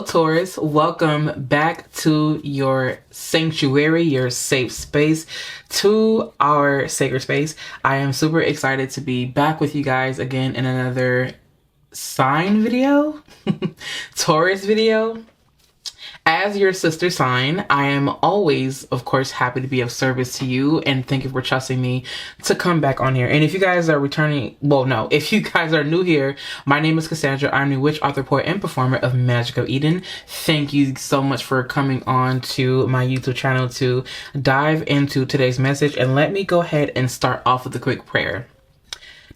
Taurus, welcome back to your sanctuary, your safe space, to our sacred space. I am super excited to be back with you guys again in another sign video, Taurus video. As your sister sign, I am always, of course, happy to be of service to you, and thank you for trusting me to come back on here. And if you guys are returning, well, no, if you guys are new here, my name is Cassandra. I'm the witch, author, poet, and performer of Magic of Eden. Thank you so much for coming on to my YouTube channel to dive into today's message. And let me go ahead and start off with a quick prayer.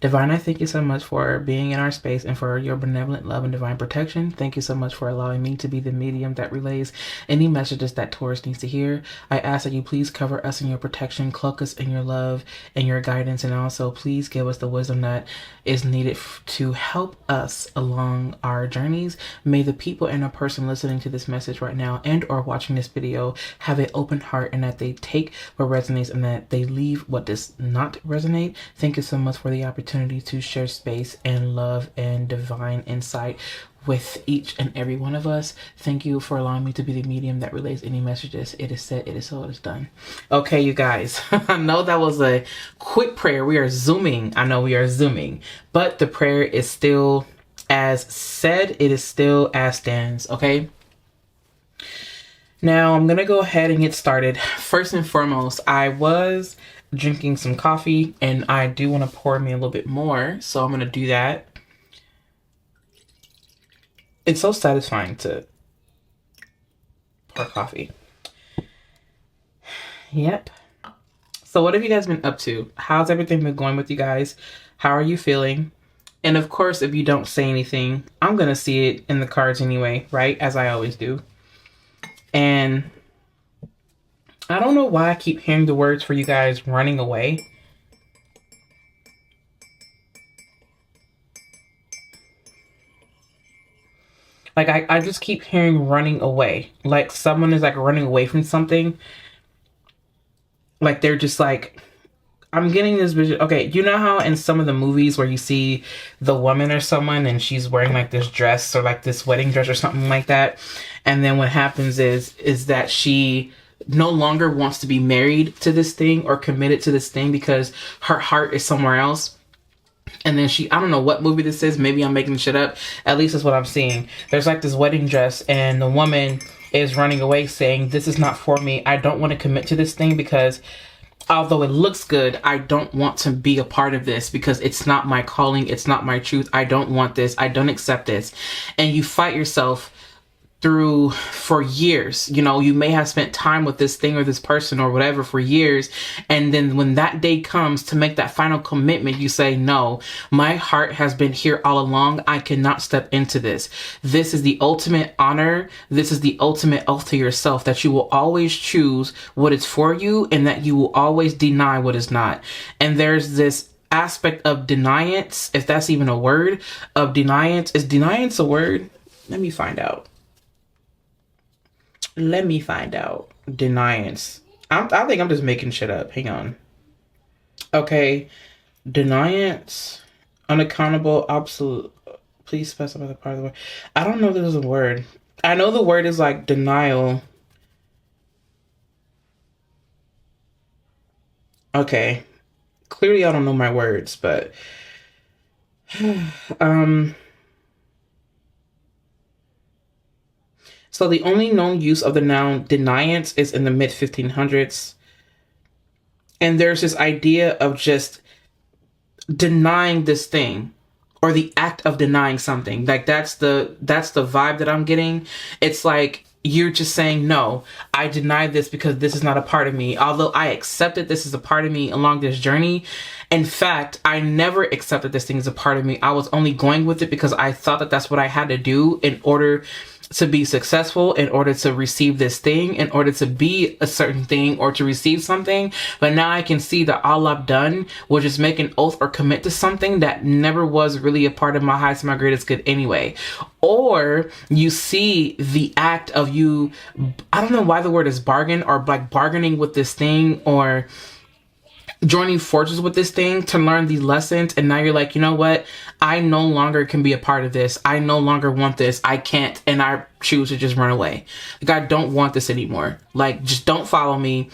Divine, I thank you so much for being in our space and for your benevolent love and divine protection. Thank you so much for allowing me to be the medium that relays any messages that Taurus needs to hear. I ask that you please cover us in your protection, cloak us in your love and your guidance, and also please give us the wisdom that is needed to help us along our journeys. May the people and a person listening to this message right now and or watching this video have an open heart, and that they take what resonates and that they leave what does not resonate. Thank you so much for the opportunity to share space and love and divine insight with each and every one of us. Thank you for allowing me to be the medium that relays any messages. It is said, it is so, it is done. Okay, you guys, I know that was a quick prayer. We are zooming. I know we are zooming, but the prayer is still as said. It is still as stands. Okay. Now I'm going to go ahead and get started. First and foremost, I was drinking some coffee and I do want to pour me a little bit more. So I'm going to do that. It's so satisfying to pour coffee. Yep. So what have you guys been up to? How's everything been going with you guys? How are you feeling? And of course, if you don't say anything, I'm going to see it in the cards anyway, right? As I always do. And I don't know why I keep hearing the words for you guys running away. Like, I just keep hearing running away. Like someone is like running away from something. Like they're just like, I'm getting this vision. Okay, you know how in some of the movies where you see the woman or someone and she's wearing like this dress or like this wedding dress or something like that. And then what happens is that she no longer wants to be married to this thing or committed to this thing because her heart is somewhere else. And then I don't know what movie this is. Maybe I'm making shit up. At least that's what I'm seeing. There's like this wedding dress and the woman is running away saying, this is not for me. I don't want to commit to this thing because although it looks good, I don't want to be a part of this because it's not my calling. It's not my truth. I don't want this. I don't accept this. And you fight yourself through for years. You know, you may have spent time with this thing or this person or whatever for years. And then when that day comes to make that final commitment, you say, no, my heart has been here all along. I cannot step into this. This is the ultimate honor. This is the ultimate oath to yourself that you will always choose what is for you and that you will always deny what is not. And there's this aspect of deniance, if that's even a word, of deniance. Is deniance a word? Let me find out. Let me find out. Deniance. I think I'm just making shit up. Hang on. Okay. Deniance. Unaccountable. Absolute. Please specify the part of the word. I don't know if there's a word. I know the word is like denial. Okay. Clearly I don't know my words, but so the only known use of the noun deniance is in the mid 1500s. And there's this idea of just denying this thing or the act of denying something. Like that's the vibe that I'm getting. It's like you're just saying, no, I deny this because this is not a part of me. Although I accepted this as a part of me along this journey. In fact, I never accepted this thing as a part of me. I was only going with it because I thought that that's what I had to do in order to be successful, in order to receive this thing, in order to be a certain thing or to receive something. But now I can see that all I've done was just make an oath or commit to something that never was really a part of my highest, my greatest good anyway. Or you see the act of you, I don't know why the word is bargain, or like bargaining with this thing, or joining forces with this thing to learn these lessons, and now you're like, you know what, I no longer can be a part of this. I no longer want this. I can't, and I choose to just run away. Like, I don't want this anymore. Like, just don't follow me.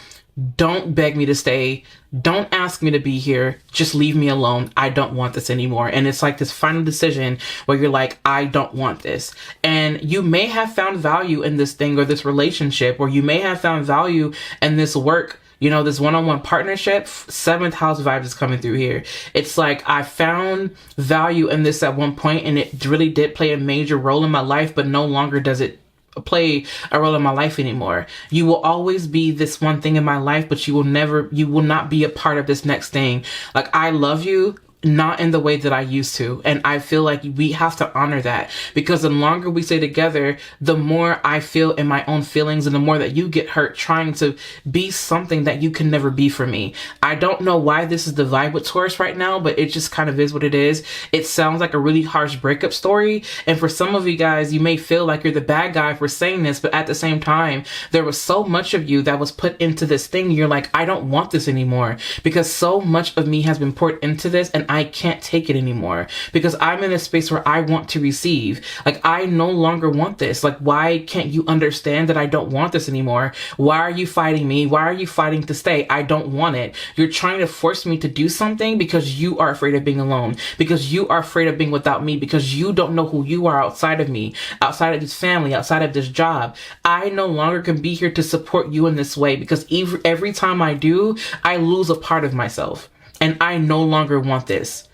Don't beg me to stay. Don't ask me to be here. Just leave me alone. I don't want this anymore. And it's like this final decision where you're like, I don't want this. And you may have found value in this thing or this relationship, or you may have found value in this work, you know, this one-on-one partnership. Seventh house vibes is coming through here. It's like, I found value in this at one point, and it really did play a major role in my life, but no longer does it play a role in my life anymore. You will always be this one thing in my life, but you will not be a part of this next thing. Like, I love you, not in the way that I used to. And I feel like we have to honor that, because the longer we stay together, the more I feel in my own feelings, and the more that you get hurt trying to be something that you can never be for me. I don't know why this is the vibe with Taurus right now, but it just kind of is what it is. It sounds like a really harsh breakup story. And for some of you guys, you may feel like you're the bad guy for saying this, but at the same time, there was so much of you that was put into this thing. You're like, I don't want this anymore, because so much of me has been poured into this, and I can't take it anymore, because I'm in a space where I want to receive. Like, I no longer want this. Like, why can't you understand that I don't want this anymore? Why are you fighting me? Why are you fighting to stay? I don't want it. You're trying to force me to do something because you are afraid of being alone, because you are afraid of being without me, because you don't know who you are outside of me, outside of this family, outside of this job. I no longer can be here to support you in this way, because every time I do, I lose a part of myself. And I no longer want this.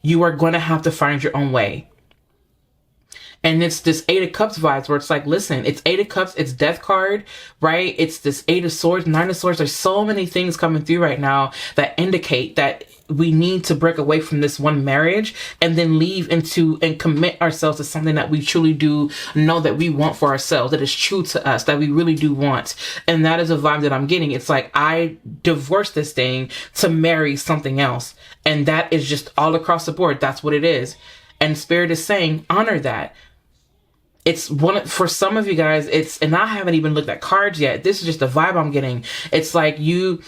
You are going to have to find your own way. And it's this Eight of Cups vibes where it's like, listen, it's Eight of Cups, it's Death card, right? It's this Eight of Swords, Nine of Swords. There's so many things coming through right now that indicate that we need to break away from this one marriage and then leave into and commit ourselves to something that we truly do know that we want for ourselves, that is true to us, that we really do want. And that is a vibe that I'm getting. It's like, I divorced this thing to marry something else. And that is just all across the board. That's what it is. And Spirit is saying, honor that. It's for some of you guys, and I haven't even looked at cards yet. This is just the vibe I'm getting. It's like you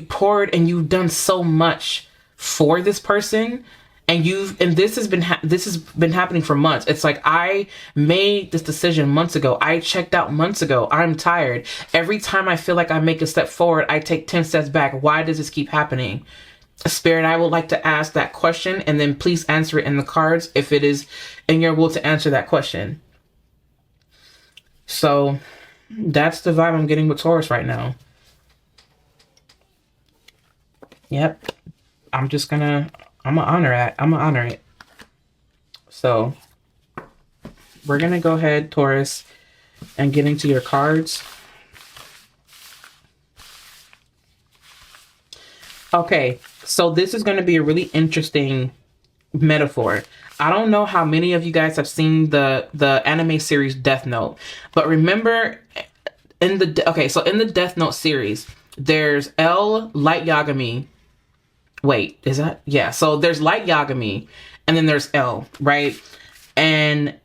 poured and you've done so much for this person, and this has been happening for months. It's like, I made this decision months ago. I checked out months ago. I'm tired. Every time I feel like I make a step forward, I take 10 steps back. Why does this keep happening? Spirit, I would like to ask that question, and then please answer it in the cards if it is in your will to answer that question. So that's the vibe I'm getting with Taurus right now. Yep. I'm gonna honor it. I'm gonna honor it. So we're gonna go ahead, Taurus, and get into your cards. Okay, so this is going to be a really interesting metaphor. I don't know how many of you guys have seen the anime series Death Note, but remember in the Death Note series, there's L, Light Yagami. Wait, is that? Yeah, so there's Light Yagami, and then there's L, right? And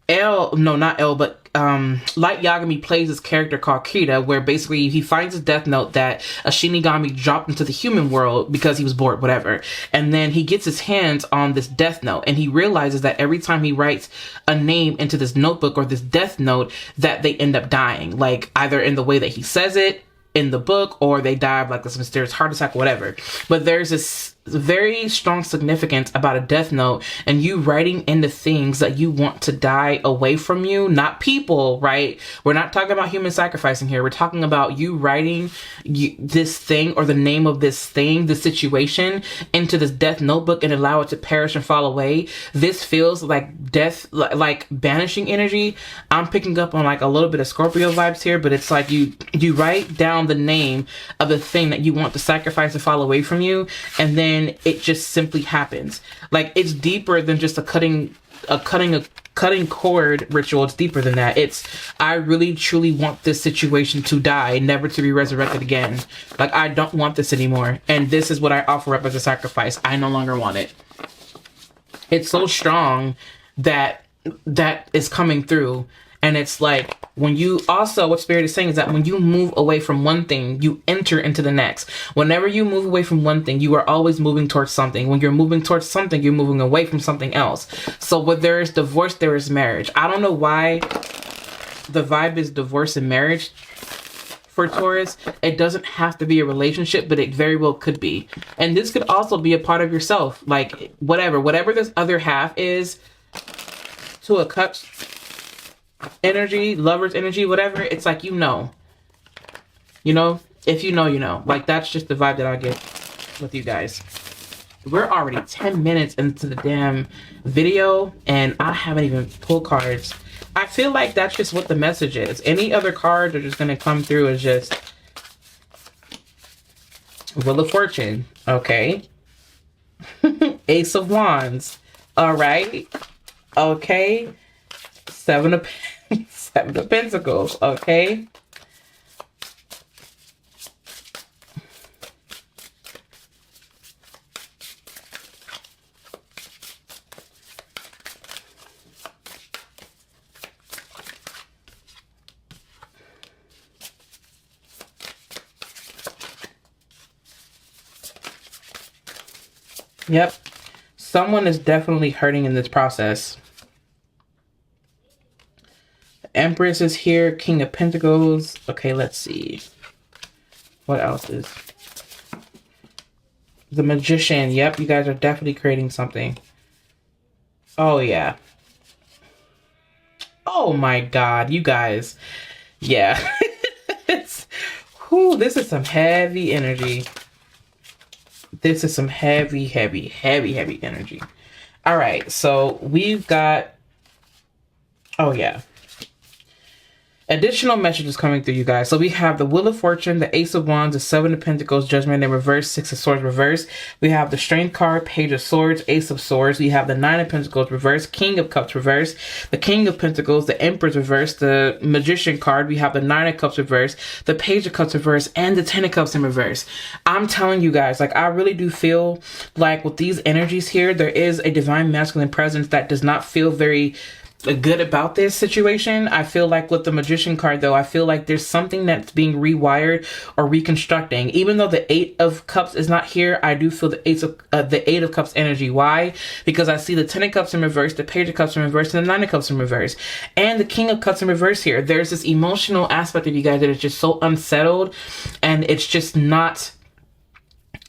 Light Yagami plays this character called Kita, where basically he finds his death note that a Shinigami dropped into the human world because he was bored, whatever. And then he gets his hands on this death note, and he realizes that every time he writes a name into this notebook or this death note, that they end up dying, like either in the way that he says it in the book, or they die of like this mysterious heart attack or whatever. But there's this very strong significance about a death note and you writing in the things that you want to die away from you, not people, right? We're not talking about human sacrificing here. We're talking about you writing this thing or the name of this thing, the situation, into this death notebook and allow it to perish and fall away. This feels like death, like banishing energy. I'm picking up on like a little bit of Scorpio vibes here, but it's like you write down the name of the thing that you want to sacrifice and fall away from you, and then it just simply happens. Like, it's deeper than just a cutting cord ritual. It's deeper than that. It's, I really truly want this situation to die, never to be resurrected again. Like, I don't want this anymore, and this is what I offer up as a sacrifice. I no longer want it. It's so strong that is coming through, and it's like, When you also, what Spirit is saying is that when you move away from one thing, you enter into the next. Whenever you move away from one thing, you are always moving towards something. When you're moving towards something, you're moving away from something else. So where there is divorce, there is marriage. I don't know why the vibe is divorce and marriage for Taurus. It doesn't have to be a relationship, but it very well could be. And this could also be a part of yourself. Like whatever this other half is, to a cups energy, lover's energy, whatever, it's like, you know, if you know, you know. Like, that's just the vibe that I get with you guys. We're already 10 minutes into the damn video and I haven't even pulled cards. I feel like that's just what the message is. Any other cards are just going to come through as just Wheel of Fortune. Okay. Ace of Wands. All right. Okay. Seven of Pentacles. Okay. Yep. Someone is definitely hurting in this process. Empress is here. King of Pentacles. Okay, let's see. What else is? The Magician. Yep, you guys are definitely creating something. Oh, yeah. Oh, my God. You guys. Yeah. This is some heavy energy. This is some heavy energy. All right, so we've got... Oh, yeah. Additional messages coming through, you guys. So we have the Wheel of Fortune, the Ace of Wands, the Seven of Pentacles, Judgment in reverse, Six of Swords reverse. We have the Strength card, Page of Swords, Ace of Swords. We have the Nine of Pentacles reverse, King of Cups reverse, the King of Pentacles, the Empress reverse, the Magician card. We have the Nine of Cups reverse, the Page of Cups reverse, and the Ten of Cups in reverse. I'm telling you guys, like, I really do feel like with these energies here, there is a divine masculine presence that does not feel very good about this situation. I feel like with the Magician card, though, I feel like there's something that's being rewired or reconstructing. Even though the Eight of Cups is not here, I do feel the Eight of Cups energy. Why? Because I see the Ten of Cups in reverse, the Page of Cups in reverse, and the Nine of Cups in reverse, and the King of Cups in reverse here. There's this emotional aspect of you guys that is just so unsettled, and it's just not...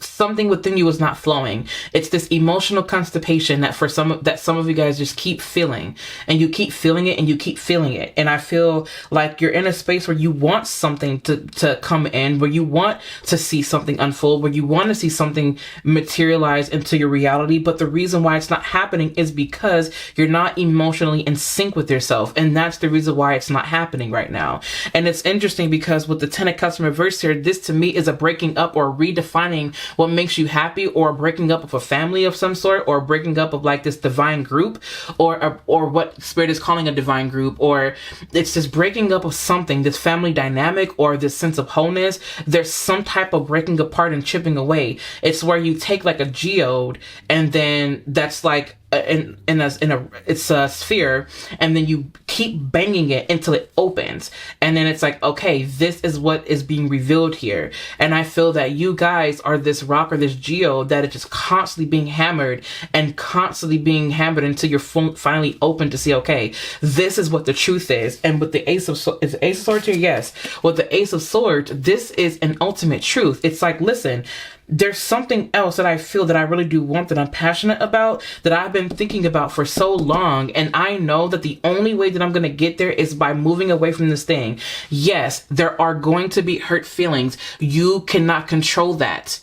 Something within you is not flowing. It's this emotional constipation that some of you guys just keep feeling, and you keep feeling it and you keep feeling it. And I feel like you're in a space where you want something to come in, where you want to see something unfold, where you want to see something materialize into your reality. But the reason why it's not happening is because you're not emotionally in sync with yourself. And that's the reason why it's not happening right now. And it's interesting because with the Ten of Cups in reverse here, this to me is a breaking up or redefining what makes you happy, or breaking up of a family of some sort, or breaking up of like this divine group, or what Spirit is calling a divine group, or it's just breaking up of something, this family dynamic or this sense of wholeness. There's some type of breaking apart and chipping away. It's where you take like a geode, and then that's like it's a sphere, and then you keep banging it until it opens, and then it's like, okay, this is what is being revealed here. And I feel that you guys are this rock or this geode that is just constantly being hammered and constantly being hammered until you're finally open to see, okay, this is what the truth is. And with the Ace of Swords, is the Ace of Swords here? Yes. With the Ace of Swords, this is an ultimate truth. It's like, listen, there's something else that I feel that I really do want, that I'm passionate about, that I've been thinking about for so long. And I know that the only way that I'm going to get there is by moving away from this thing. Yes, there are going to be hurt feelings. You cannot control that.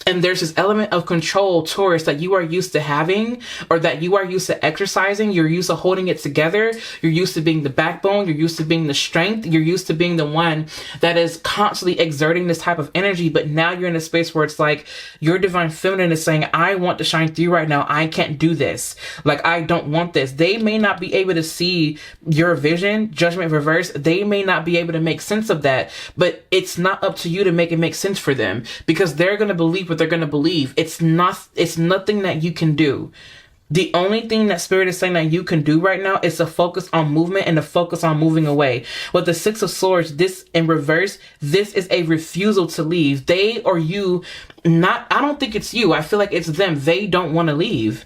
And there's this element of control, Taurus, that you are used to having, or that you are used to exercising. You're used to holding it together. You're used to being the backbone. You're used to being the strength. You're used to being the one that is constantly exerting this type of energy. But now you're in a space where it's like your divine feminine is saying, I want to shine through right now. I can't do this. Like, I don't want this. They may not be able to see your vision, Judgment reverse. They may not be able to make sense of that, but it's not up to you to make it make sense for them, because they're going to believe what they're going to believe. It's nothing that you can do. The only thing that Spirit is saying that you can do right now is to focus on movement and to focus on moving away. With the Six of Swords, this in reverse, this is a refusal to leave. They or you, I don't think it's you. I feel like it's them. They don't want to leave.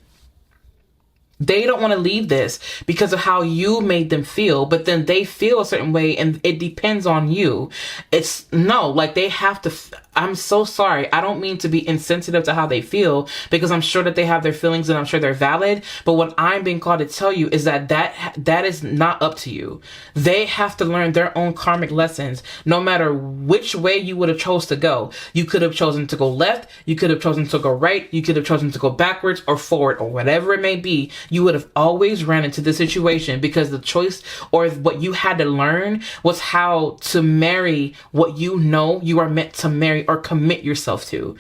They don't want to leave this because of how you made them feel, but then they feel a certain way and it depends on you. It's no, like they have to, I'm so sorry. I don't mean to be insensitive to how they feel because I'm sure that they have their feelings and I'm sure they're valid. But what I'm being called to tell you is that is not up to you. They have to learn their own karmic lessons, no matter which way you would have chose to go. You could have chosen to go left. You could have chosen to go right. You could have chosen to go backwards or forward or whatever it may be. You would have always ran into this situation because the choice or what you had to learn was how to marry what you know you are meant to marry or commit yourself to.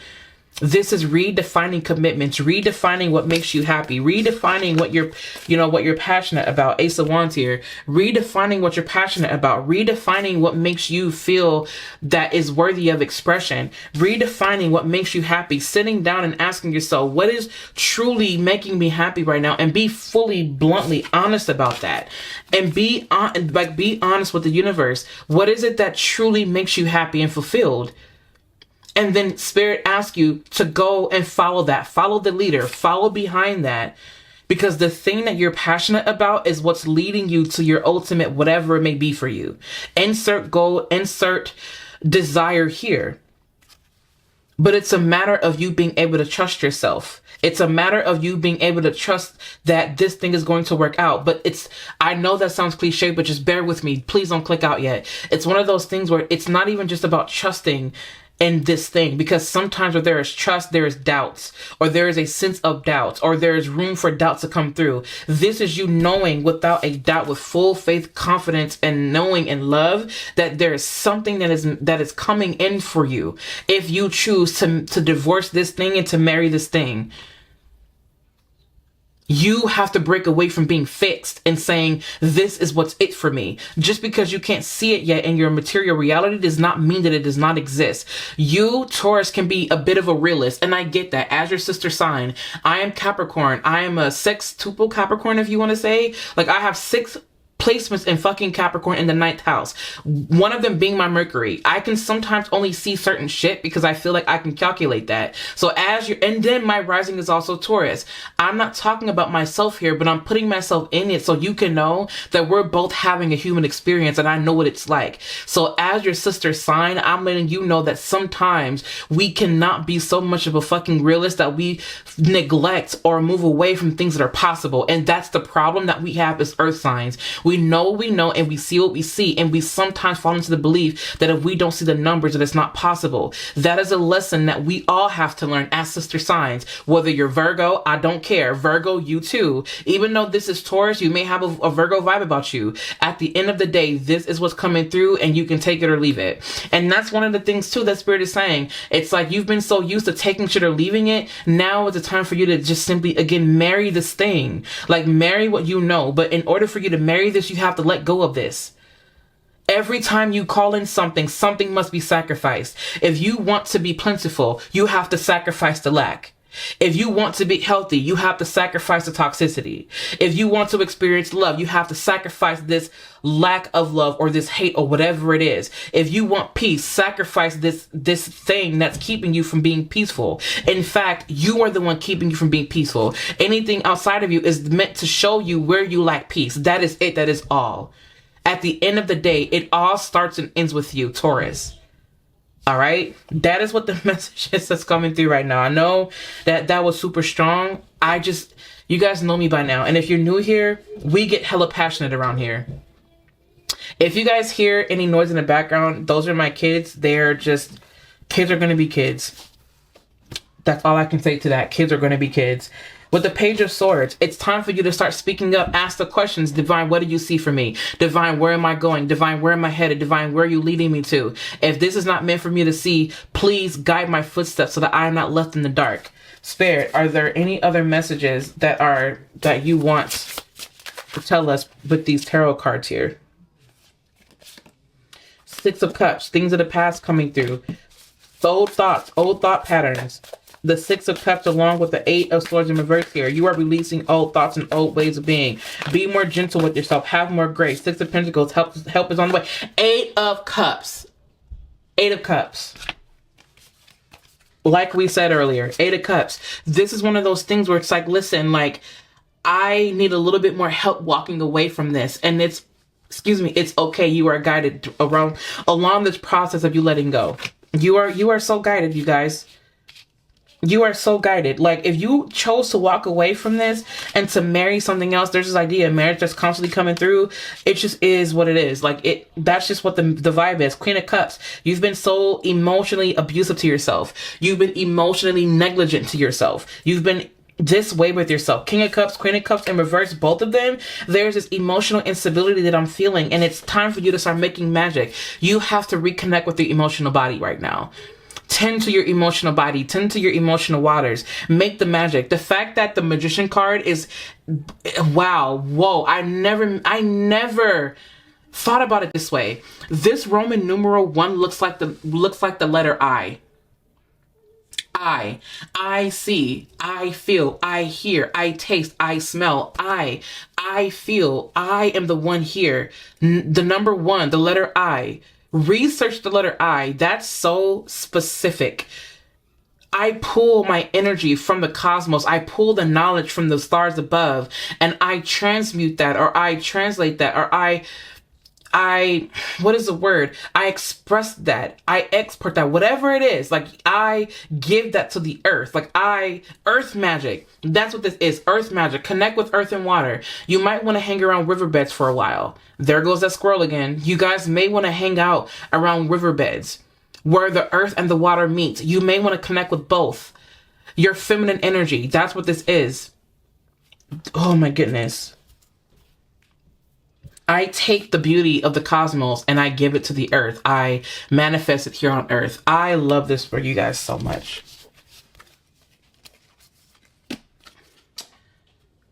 This is redefining commitments, redefining what makes you happy, redefining what you're passionate about. Ace of Wands here. Redefining what you're passionate about, redefining what makes you feel that is worthy of expression, redefining what makes you happy, sitting down and asking yourself, what is truly making me happy right now? And be fully, bluntly honest about that. And be honest with the universe. What is it that truly makes you happy and fulfilled? And then Spirit asks you to go and follow that. Follow the leader. Follow behind that. Because the thing that you're passionate about is what's leading you to your ultimate whatever it may be for you. Insert goal, insert desire here. But it's a matter of you being able to trust yourself. It's a matter of you being able to trust that this thing is going to work out. But I know that sounds cliche, but just bear with me. Please don't click out yet. It's one of those things where it's not even just about trusting in this thing, because sometimes where there is trust, there is doubts, or there is a sense of doubts, or there is room for doubts to come through. This is you knowing without a doubt, with full faith, confidence, and knowing and love that there is something that is coming in for you if you choose to divorce this thing and to marry this thing. You have to break away from being fixed and saying, this is what's it for me. Just because you can't see it yet in your material reality does not mean that it does not exist. You, Taurus, can be a bit of a realist, and I get that. As your sister sign, I am Capricorn. I am a sextuple Capricorn, if you want to say. Like, I have 6 placements in fucking Capricorn in the 9th house. One of them being my Mercury. I can sometimes only see certain shit because I feel like I can calculate that. So and then my rising is also Taurus. I'm not talking about myself here, but I'm putting myself in it so you can know that we're both having a human experience and I know what it's like. So as your sister sign, I'm letting you know that sometimes we cannot be so much of a fucking realist that we neglect or move away from things that are possible. And that's the problem that we have as earth signs. We know what we know and we see what we see, and we sometimes fall into the belief that if we don't see the numbers that it's not possible. That is a lesson that we all have to learn as sister signs. Whether you're Virgo, I don't care. Virgo, you too. Even though this is Taurus, you may have a Virgo vibe about you. At the end of the day, this is what's coming through and you can take it or leave it. And that's one of the things too that Spirit is saying. It's like you've been so used to taking shit or leaving it. Now is the time for you to just simply, again, marry this thing. Like, marry what you know. But in order for you to marry this, you have to let go of this. Every time you call in something must be sacrificed. If you want to be plentiful, you have to sacrifice the lack. If you want to be healthy, you have to sacrifice the toxicity. If you want to experience love, you have to sacrifice this lack of love or this hate or whatever it is. If you want peace, sacrifice this thing that's keeping you from being peaceful. In fact, you are the one keeping you from being peaceful. Anything outside of you is meant to show you where you lack peace. That is it. That is all. At the end of the day, it all starts and ends with you, Taurus. All right, that is what the message is that's coming through right now. I know that was super strong. You guys know me by now. And if you're new here, we get hella passionate around here. If you guys hear any noise in the background, those are my kids. Kids are going to be kids. That's all I can say to that. Kids are going to be kids. With the Page of Swords, it's time for you to start speaking up. Ask the questions. Divine, what do you see for me? Divine, where am I going? Divine, where am I headed? Divine, where are you leading me to? If this is not meant for me to see, please guide my footsteps so that I am not left in the dark. Spirit, are there any other messages that you want to tell us with these tarot cards here? 6 of Cups, things of the past coming through. Old thoughts, old thought patterns. The Six of Cups along with the Eight of Swords in reverse here. You are releasing old thoughts and old ways of being. Be more gentle with yourself. Have more grace. Six of Pentacles. Help is on the way. Eight of Cups. Eight of Cups. Like we said earlier, Eight of Cups. This is one of those things where it's like, listen, like, I need a little bit more help walking away from this. And it's, excuse me, it's okay. You are guided along this process of you letting go. You are so guided, you guys. You are so guided. Like, if you chose to walk away from this and to marry something else, there's this idea of marriage that's constantly coming through. It just is what it is. Like, that's just what the vibe is. Queen of Cups. You've been so emotionally abusive to yourself. You've been emotionally negligent to yourself. You've been this way with yourself. King of Cups, Queen of Cups in reverse, both of them. There's this emotional instability that I'm feeling, and it's time for you to start making magic. You have to reconnect with the emotional body right now. Tend to your emotional body. Tend to your emotional waters. Make the magic. The fact that the Magician card is, wow, whoa, I never thought about it this way. This Roman numeral 1 looks like the letter I. I see, I feel, I hear, I taste, I smell, I feel, I am the one here. The number 1, the letter I. Research the letter I. That's so specific. I pull my energy from the cosmos. I pull the knowledge from the stars above, and I transmute that, or I translate that, or I, what is the word? I express that. I export that. Whatever it is, like, I give that to the earth. Like, earth magic. That's what this is. Earth magic. Connect with earth and water. You might want to hang around riverbeds for a while. There goes that squirrel again. You guys may want to hang out around riverbeds where the earth and the water meet. You may want to connect with both. Your feminine energy. That's what this is. Oh my goodness. I take the beauty of the cosmos and I give it to the earth. I manifest it here on earth. I love this for you guys so much.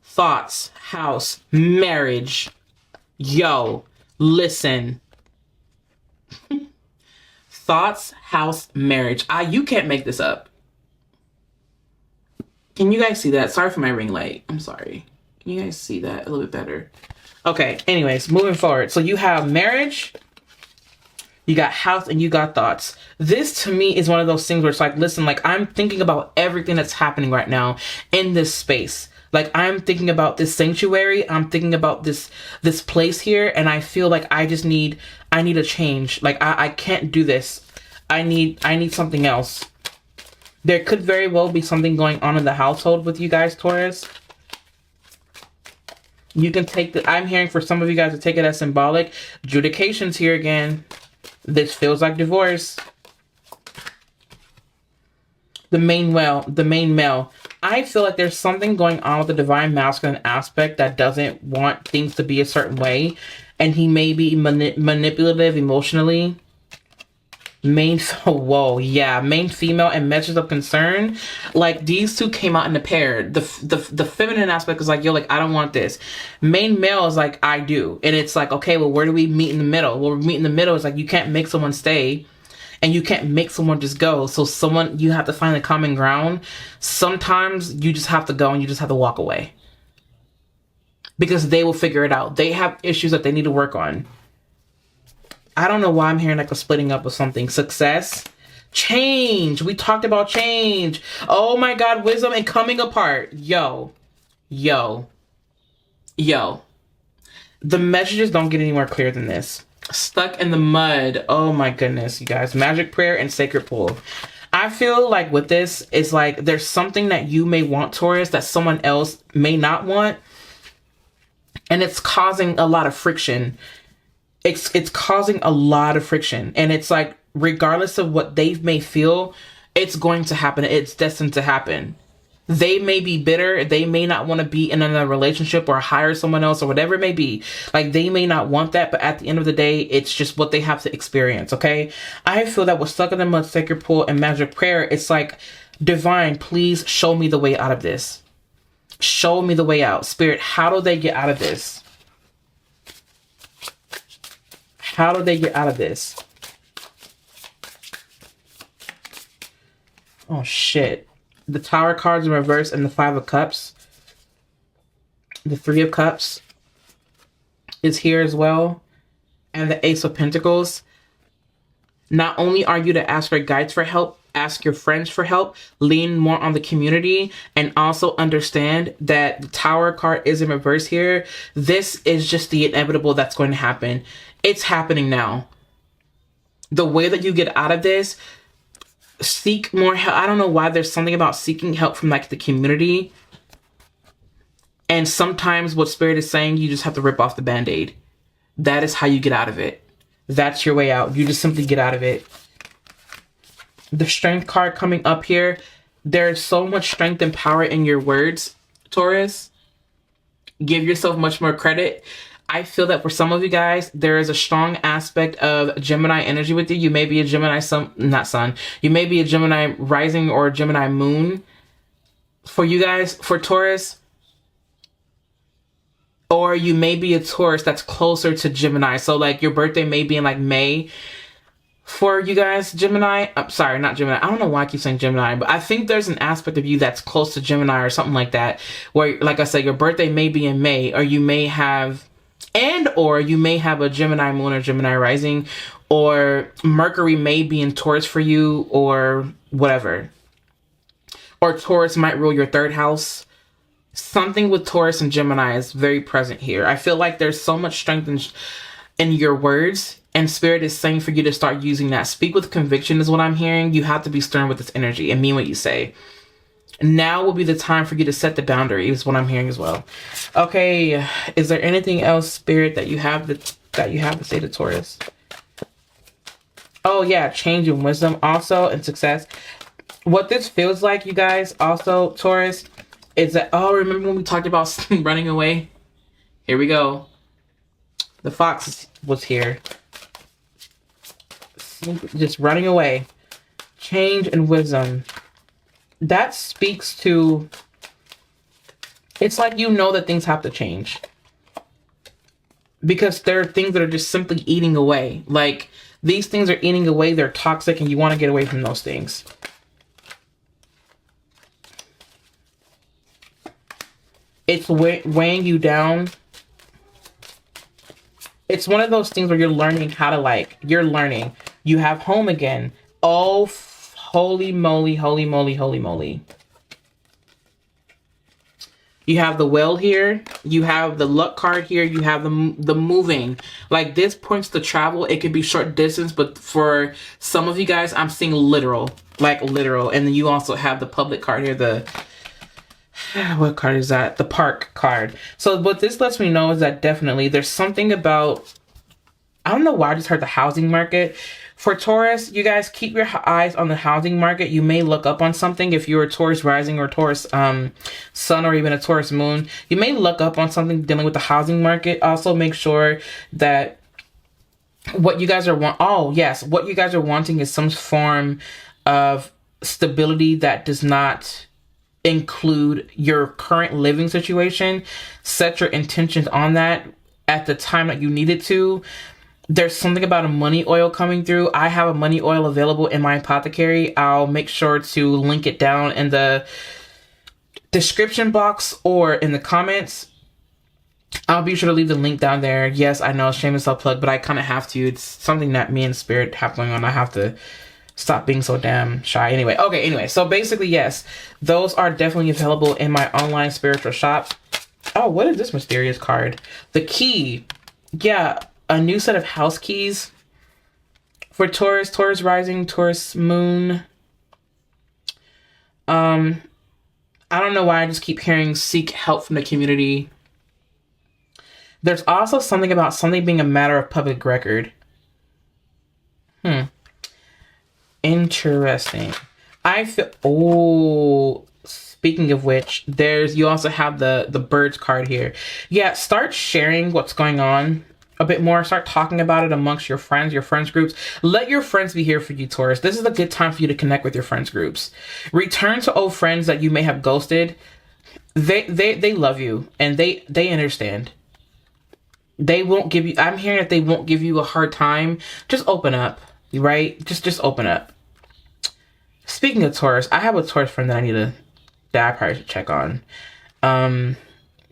Thoughts, house, marriage. Yo, listen. Thoughts, house, marriage. You can't make this up. Can you guys see that? Sorry for my ring light. I'm sorry. Can you guys see that a little bit better? Okay, anyways, moving forward. So you have marriage, you got house, and you got thoughts. This to me is one of those things where it's like, listen, like, I'm thinking about everything that's happening right now in this space. Like, I'm thinking about this sanctuary. I'm thinking about this place here, and I feel like I need a change. Like, I can't do this. I need something else. There could very well be something going on in the household with you guys, Taurus. You can take I'm hearing for some of you guys to take it as symbolic. Adjudications here again. This feels like divorce. The main male. I feel like there's something going on with the divine masculine aspect that doesn't want things to be a certain way. And he may be manipulative emotionally. Main female and messages of concern. Like, these two came out in a pair. The feminine aspect is like, yo, like, I don't want this. Main male is like, I do. And it's like, okay, well, where do we meet in the middle? Well, we meet in the middle is like, you can't make someone stay and you can't make someone just go. So you have to find a common ground. Sometimes you just have to go and you just have to walk away because they will figure it out. They have issues that they need to work on. I don't know why I'm hearing like a splitting up of something. Success. Change. We talked about change. Oh my God. Wisdom and coming apart. Yo. The messages don't get any more clear than this. Stuck in the mud. Oh my goodness, you guys. Magic prayer and sacred pool. I feel like with this, it's like there's something that you may want, Taurus, that someone else may not want. And it's causing a lot of friction. It's causing a lot of friction, and it's like, regardless of what they may feel, it's going to happen. It's destined to happen. They may be bitter. They may not want to be in another relationship or hire someone else or whatever it may be. Like, they may not want that, but at the end of the day, it's just what they have to experience. Okay. I feel that with Stuck in the Mud, Sacred Pool, and Magic Prayer, it's like, divine, please show me the way out of this. Show me the way out. Spirit, how do they get out of this? How do they get out of this? Oh, shit. the Tower cards in reverse, and the Five of Cups. The Three of Cups is here as well. And the Ace of Pentacles. Not only are you to ask your guides for help, ask your friends for help, lean more on the community, and also understand that the Tower card is in reverse here. This is just the inevitable that's going to happen. It's happening now. The way that you get out of this, seek more help. I don't know why there's something about seeking help from like the community. And sometimes what Spirit is saying, you just have to rip off the Band-Aid. That is how you get out of it. That's your way out. You just simply get out of it. The Strength card coming up here. There's so much strength and power in your words, Taurus. Give yourself much more credit. I feel that for some of you guys, there is a strong aspect of Gemini energy with you. You may be a Gemini not sun. You may be a Gemini rising or a Gemini moon. For you guys, for Taurus, or you may be a Taurus that's closer to Gemini. So like your birthday may be in like May. For you guys, Gemini, I'm sorry, not Gemini. I don't know why I keep saying Gemini, but I think there's an aspect of you that's close to Gemini or something like that. Where, like I said, your birthday may be in May, or you may have, or you may have a Gemini moon or Gemini rising, or Mercury may be in Taurus for you, or whatever. Or Taurus might rule your third house. Something with Taurus and Gemini is very present here. I feel like there's so much strength in your words, and Spirit is saying for you to start using that. Speak with conviction is what I'm hearing. You have to be stern with this energy and mean what you say. Now will be the time for you to set the boundary is what I'm hearing as well. Okay, is there anything else, Spirit, that you have to say to Taurus? Oh yeah, change in wisdom also and success. What this feels like, you guys, also Taurus, is that, oh, remember when we talked about running away? Here we go. The fox was here. Just running away. Change and wisdom. That speaks to, it's like you know that things have to change. Because there are things that are just simply eating away. Like, these things are eating away, they're toxic, and you want to get away from those things. It's weighing you down. It's one of those things where you're learning how to you're learning. You have home again. Oh, holy moly, holy moly, holy moly. You have the well here. You have the luck card here. You have the moving. Like, this points to travel. It could be short distance, but for some of you guys, I'm seeing literal. Like, literal. And then you also have the public card here. What card is that? The park card. So what this lets me know is that definitely there's something about, I don't know why I just heard the housing market. For Taurus, you guys keep your eyes on the housing market. You may look up on something if you're a Taurus rising or Taurus sun or even a Taurus moon. You may look up on something dealing with the housing market. Also make sure that what you guys are what you guys are wanting is some form of stability that does not include your current living situation. Set your intentions on that at the time that you need it to. There's something about a money oil coming through. I have a money oil available in my apothecary. I'll make sure to link it down in the description box or in the comments. I'll be sure to leave the link down there. Yes, I know, shameless self-plug, but I kind of have to. It's something that me and Spirit have going on. I have to stop being so damn shy. Anyway, so basically, yes, those are definitely available in my online spiritual shop. Oh, what is this mysterious card? The key. Yeah, a new set of house keys for Taurus, Taurus rising, Taurus moon. I don't know why I just keep hearing seek help from the community. There's also something about something being a matter of public record. Interesting. I feel, speaking of which, you also have the birds card here. Yeah, start sharing what's going on a bit more. Start talking about it amongst your friends groups. Let your friends be here for you, Taurus. This is a good time for you to connect with your friends groups. Return to old friends that you may have ghosted. They love you and they understand. They won't give you, I'm hearing that they won't give you a hard time. Just open up, right? Just open up. Speaking of Taurus, I have a Taurus friend that I probably should check on.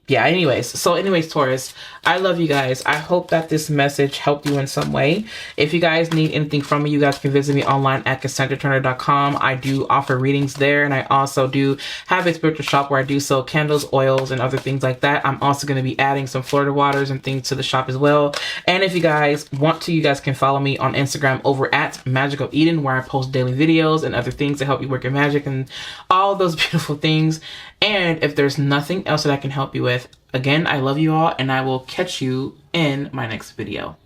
Yeah, anyways, Taurus, I love you guys. I hope that this message helped you in some way. If you guys need anything from me, you guys can visit me online at CassandraTurner.com. I do offer readings there, and I also do have a spiritual shop where I do sell candles, oils, and other things like that. I'm also going to be adding some Florida waters and things to the shop as well. And if you guys want to, you guys can follow me on Instagram over at Magic of Eden, where I post daily videos and other things to help you work your magic and all those beautiful things. And if there's nothing else that I can help you with, again, I love you all, and I will catch you in my next video.